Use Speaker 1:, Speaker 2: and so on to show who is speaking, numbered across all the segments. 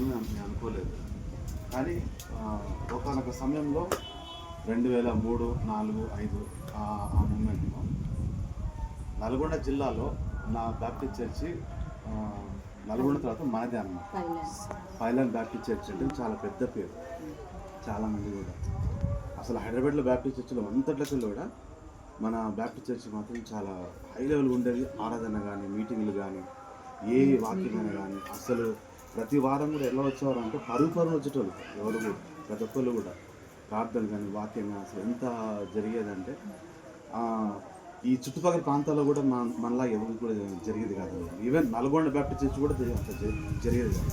Speaker 1: చేయాలని నేను అనుకోలేదు. కానీ ఒకనొక సమయంలో 2003, 4, 5 ఆ మూమెంట్లో నల్గొండ జిల్లాలో నా బ్యాప్టిస్ట్ చర్చి నల్గొండ తర్వాత మనదే అన్నమాట. పైలాన్ బ్యాప్టిస్ట్ చర్చ్ అంటే చాలా పెద్ద పేరు, చాలామంది కూడా అసలు హైదరాబాద్లో బ్యాప్టిస్ట్ చర్చిలో అంతట్లకి కూడా మన బ్యాప్టిస్ట్ చర్చ్ మాత్రం చాలా హై లెవెల్ ఉండేది. ఆరాధన కానీ, మీటింగ్లు కానీ, ఏ వాక్యమైనా కానీ అసలు ప్రతి వారం కూడా ఎలా వచ్చేవారు అంటే పరుగు వచ్చేటోళ్ళు. ఎవరు కూడా ప్రతి ఒక్కళ్ళు కూడా ప్రార్థన కానీ, వాక్యం కానీ అసలు ఎంత జరిగేదంటే ఈ చుట్టుపక్కల ప్రాంతాల్లో కూడా మనలా ఎవరికి కూడా జరిగేది కాదు. ఈవెన్ నల్గొండ బ్యాప్టిస్ట్ చర్చ్ కూడా జరిగేది కాదు.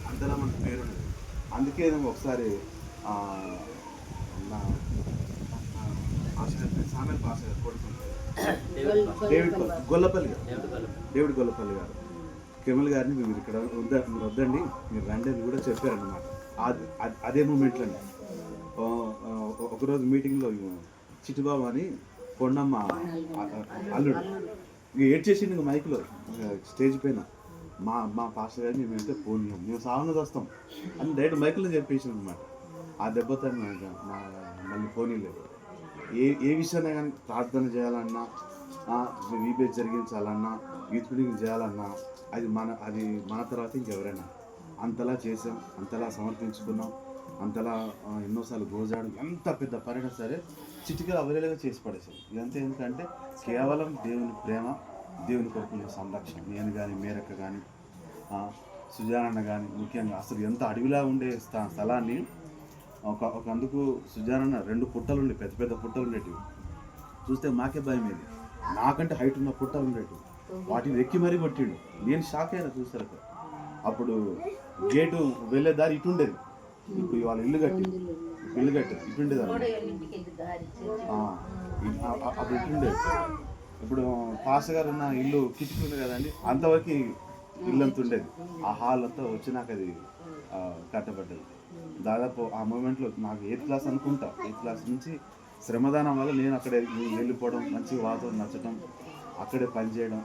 Speaker 1: అంతలా మనకు పేరుండేది. అందుకే నేను ఒకసారి నా సామెల్ పాస్ కొడుకుంటే డేవిడ్ గొల్లపల్లి గారు కెమల్ గారిని మీరు ఇక్కడ మీరు వద్దండి, మీరు రండి అని కూడా చెప్పారన్నమాట. అదే మూమెంట్లోనే ఒకరోజు మీటింగ్లో చిట్టుబాబు అని కొండమ్మ అల్లుడు ఏడ్చేసిండు ఇంక మైక్లో స్టేజ్ పైన, మా పాస్టర్ గారిని మేమైతే పోనీయం, మేము సాగునది వస్తాం అని డైరెక్ట్ మైక్లో చెప్పేసాం అనమాట. ఆ దెబ్బతో మళ్ళీ పోనీలేదు. ఏ విషయాన్ని కానీ ప్రార్థన చేయాలన్నా, వీపేజ్ జరిగించాలన్నా, యూత్ మీటింగ్ చేయాలన్నా అది మన తర్వాత ఇంకెవరైనా అంతలా చేసాం, అంతలా సమర్పించుకున్నాం, అంతలా ఎన్నోసార్లు గోజాడు. ఎంత పెద్ద పనినా సరే చిటిగా అవైలబుల్గా చేసి పడేసాం. ఇదంతా ఎందుకంటే కేవలం దేవుని ప్రేమ, దేవుని కొరకు సంరక్షణ. నేను కానీ, మేరక్క కానీ, సుజానన్న కానీ, ముఖ్యంగా అసలు ఎంత అడవిలా ఉండే స్థలాన్ని ఒక అందుకు సుజానన్న 2 పుట్టలు ఉండే, పెద్ద పెద్ద పుట్టలు ఉండేటివి. చూస్తే మాకే భయం ఏది, నాకంటే హైట్ ఉన్న పుట్టలు ఉండేటివి. వాటిని ఎక్కి మరీ కొట్టిండు. నేను షాక్ అయినా చూసారు. అప్పుడు గేటు వెళ్ళే దారి ఇటు ఉండేది, ఇప్పుడు వాళ్ళ ఇల్లు కట్టి ఇటు ఉండేది అప్పుడు ఇటు ఉండేది. ఇప్పుడు పాస్ గారు ఉన్న ఇల్లు కిటికీ ఉంది కదండి, అంతవరకు ఇల్లు అంత ఉండేది. ఆ హాల్ అంతా వచ్చి నాకు అది కట్టబడ్డది. దాదాపు ఆ మూమెంట్లో నాకు 8th క్లాస్ అనుకుంటా, 8th క్లాస్ నుంచి శ్రమదానం వల్ల నేను అక్కడే వెళ్ళిపోవడం, మంచి వాతావరణం నచ్చడం, అక్కడే పనిచేయడం.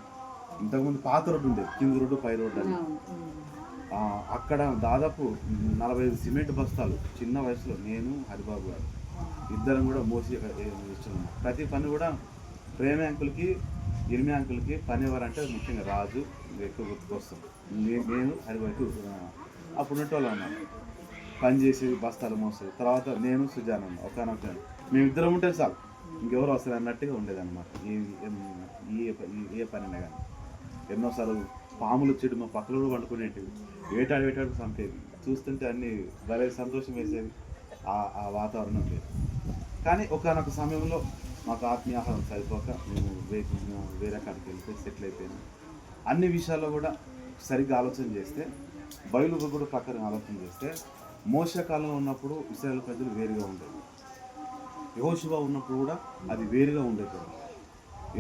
Speaker 1: ఇంతకుముందు పాత రోడ్డు ఉండేది, కింది రోడ్డు పై రోడ్డు అని. అక్కడ దాదాపు 45 సిమెంట్ బస్తాలు చిన్న వయసులో నేను, హరిబాబు గారు ఇద్దరం కూడా మోసి ఇస్తున్నాం. ప్రతి పని కూడా ప్రేమ అంకుల్కి, ఇర్మి అంకుల్కి పని ఎవరంటే ముఖ్యంగా రాజు ఎక్కువ గుర్తుకొస్తాం. నేను హరిబాబుకి అప్పుడున్నట్టు అన్నాను పని చేసి బస్తాలు మోసేది. తర్వాత నేను సుజానన్న ఒకనొక మేమిద్దరం ఉంటే చాలు, ఇంకెవరు వస్తారు అన్నట్టుగా ఉండేదన్నమాట. ఏ పనైనా కానీ ఎన్నోసార్లు పాములు చెడు మా పక్కన కూడా వండుకునేటివి, వేటాడు చంపేది. చూస్తుంటే అన్ని భలే సంతోషం వేసేది ఆ వాతావరణం లేదు. కానీ ఒకనొక సమయంలో మాకు ఆత్మీయ ఆహారం సరిపోక మేము వేరే కాడికి వెళ్తే సెటిల్ అయిపోయినాం. అన్ని విషయాల్లో కూడా సరిగ్గా ఆలోచన చేస్తే, బైబిల్ కూడా ప్రకారం ఆలోచన చేస్తే, మోషే కాలంలో ఉన్నప్పుడు ఇశ్రాయేల్ ప్రజలు వేరుగా ఉండేది, యెహోషువ ఉన్నప్పుడు కూడా అది వేరుగా ఉండేది.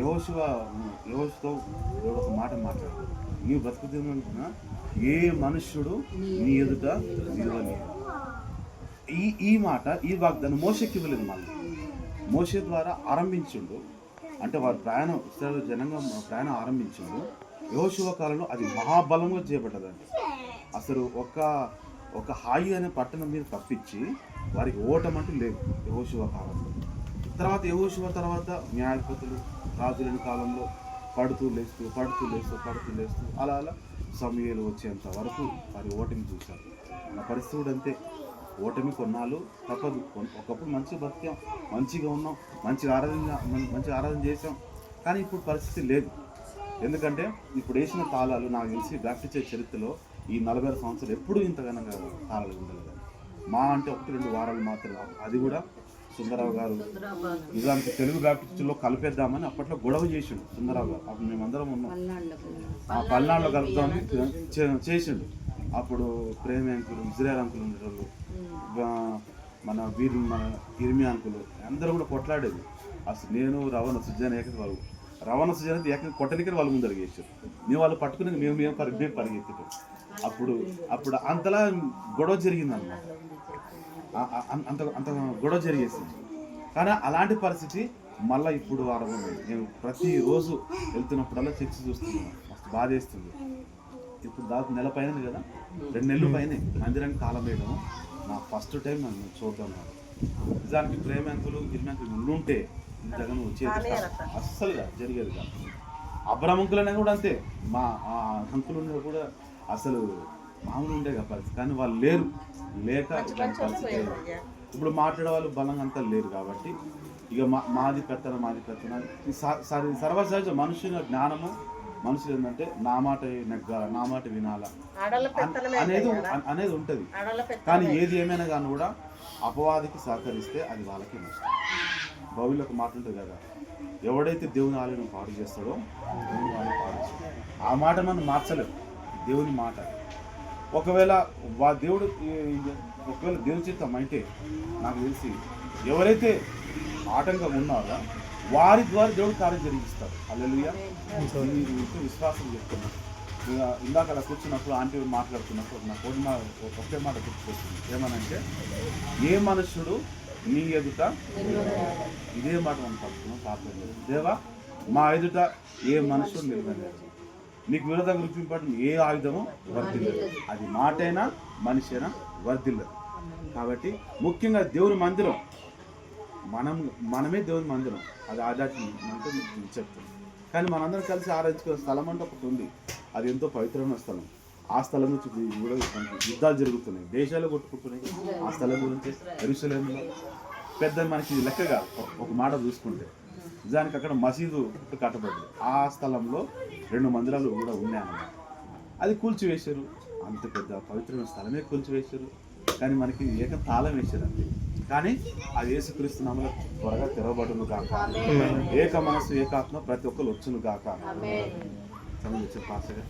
Speaker 1: యెహోషుతో ఒక మాట మాట్లాడు, నీవు బ్రతుకుతున్నా ఏ మనుష్యుడు నీ ఎదుట నిలవని. ఈ మాట, ఈ వాగ్దానం మోషేకి ఇవ్వలేదు. మళ్ళీ మోషే ద్వారా ఆరంభించిండు, అంటే వారు ప్రయాణం ఇశ్రాయేలు జనంగా ప్రయాణం ఆరంభించిండు. యెహోషువ కాలంలో అది మహాబలంగా చేయబడ్డదండి. అసలు ఒక హాయి అనే పట్టణం మీద తప్పించి వారికి ఓటమంటూ లేదు యెహోషువ కాలంలో. యెహోషువ తర్వాత న్యాయాధిపతులు, రాజులేని కాలంలో పడుతూ లేస్తూ అలా సమూయేలు వచ్చేంత వరకు వారి ఓటమి చూశారు. నా పరిస్థితి కూడా అంతే, ఓటమి కొన్నాళ్ళు తప్పదు. ఒకప్పుడు మంచి బతికాం, మంచిగా ఉన్నాం, మంచి ఆరాధన చేసాం. కానీ ఇప్పుడు పరిస్థితి లేదు. ఎందుకంటే ఇప్పుడు వేసిన తాళాలు నాకు తెలిసి బ్యాప్టిస్ట్ చరిత్రలో ఈ 46 సంవత్సరాలు ఎప్పుడు ఇంతగానో తాళాలు ఉండలేదు. మా అంటే 1-2 వారాలు మాత్రం, అది కూడా సుందరరావు గారు నిజానికి తెలుగు బ్యాప్టిస్టులో కలిపేద్దామని అప్పట్లో గొడవ చేసిండు సుందరరావు గారు. అప్పుడు మేమందరం ఉన్నాం, ఆ పల్నాడులో కలుపుదామని చేసిండు. అప్పుడు ప్రేమ అంకులు, ఇజ్రాయల్ అంకులు ఉండేవాళ్ళు, మన ఇర్మి అంకులు అందరూ కూడా కొట్లాడేది. అసలు నేను రవణ సుజాన వాళ్ళు రవణ సుజాన ఏకంగా కొట్టనికని వాళ్ళు ముందర చేసారు. మేము వాళ్ళు పట్టుకుని మేము పరిగెత్తాం. అప్పుడు అంతలా గొడవ జరిగిందన్నమాట, అంత గొడవ జరిగేసింది. కానీ అలాంటి పరిస్థితి మళ్ళీ ఇప్పుడు ఆరంభమైంది. నేను ప్రతిరోజు వెళ్తున్నప్పుడల్లా చర్చి చూస్తున్నాను, మస్తు బాధ వేస్తుంది. ఇప్పుడు దాదాపు నెల పైన కదా, 2 నెలలు పైన మందిరానికి తాళం వేయడం నా ఫస్ట్ టైం నన్ను చూడడం. నిజానికి ప్రేమ అంకులు గిరినంకులు ఉండుంటే జగన్ వచ్చేది అస్సలుగా జరిగేది కాదు. అబ్రహం అంకులనే కూడా అంతే, మా అంకులు ఉండే కూడా అసలు మామూలు ఉండే పరిస్థితి, కానీ వాళ్ళు లేరు, లేక ఇట్లాంటి పరిస్థితి. ఇప్పుడు మాట్లాడే వాళ్ళు బలంగా అంతా లేరు కాబట్టి ఇక మాది పెత్తన సర్వసహజ మనుషుల జ్ఞానము. మనుషులు ఏంటంటే నా మాట వినాలా అనేది ఉంటుంది. కానీ ఏది ఏమైనా కానీ కూడా అపవాదికి సహకరిస్తే అది వాళ్ళకే నష్టం. బైబిల్లో ఒక మాట ఉంటుంది కదా, ఎవడైతే దేవుని ఆలయం పాడు చేస్తాడో దేవుని ఆలయం పాడు చేస్తాడు. ఆ మాట మనం మార్చలేము, దేవుని మాట. ఒకవేళ దేవుని చిత్తం అయితే నాకు తెలిసి ఎవరైతే ఆటంకంగా ఉన్నారో వారి ద్వారా దేవుడు కార్యం జరిగిస్తారు. హల్లెలూయా. విశ్వాసం చెప్తున్నాను. ఇందాక అలా కూర్చున్నప్పుడు ఆంటీ మాట్లాడుతున్నప్పుడు నాకు ఒకే మాట గుర్తుకొచ్చింది. ఏమనంటే, ఏ మనుష్యుడు నీ ఎదుట, ఇదే మాట మనం పడుతున్నాం ప్రార్థన చేయాలి. దేవా, మా ఎదుట ఏ మనుషుడు నిలబడలేదు, నీకు విరోధంగా రూపింపడం ఏ ఆయుధము వర్ధిల్లదు. అది మాటైనా మనిషైనా వర్ధిల్లదు. కాబట్టి ముఖ్యంగా దేవుని మందిరం, మనమే దేవుని మందిరం. అది ఆధ్యాత్మిక చెప్తుంది. కానీ మనందరం కలిసి ఆరాధించుకునే స్థలం అంటే ఒకటి ఉంది, అది ఎంతో పవిత్రమైన స్థలం. ఆ స్థలం నుంచి కూడా యుద్ధాలు జరుగుతున్నాయి, దేశాలు కొట్టుకుంటున్నాయి. ఆ స్థలం గురించి యెరూషలేములో పెద్ద మనకి లెక్క కాదు. ఒక మాట చూసుకుంటే నిజానికి అక్కడ మసీదు కట్టబడింది. ఆ స్థలంలో 2 మందిరాలు కూడా ఉన్నాయన్నమాట. అది కూల్చివేశారు. అంత పెద్ద పవిత్రమైన స్థలమే కూల్చివేశారు. కానీ మనకి ఏక తాళం వేశారు అంతే. కానీ అది యేసుక్రీస్తు నామములో త్వరగా తెరవబడును గాక. ఏక మనసు ఏకాత్మ ప్రతి ఒక్కరు వచ్చును గాక. పాస్టర్ గారు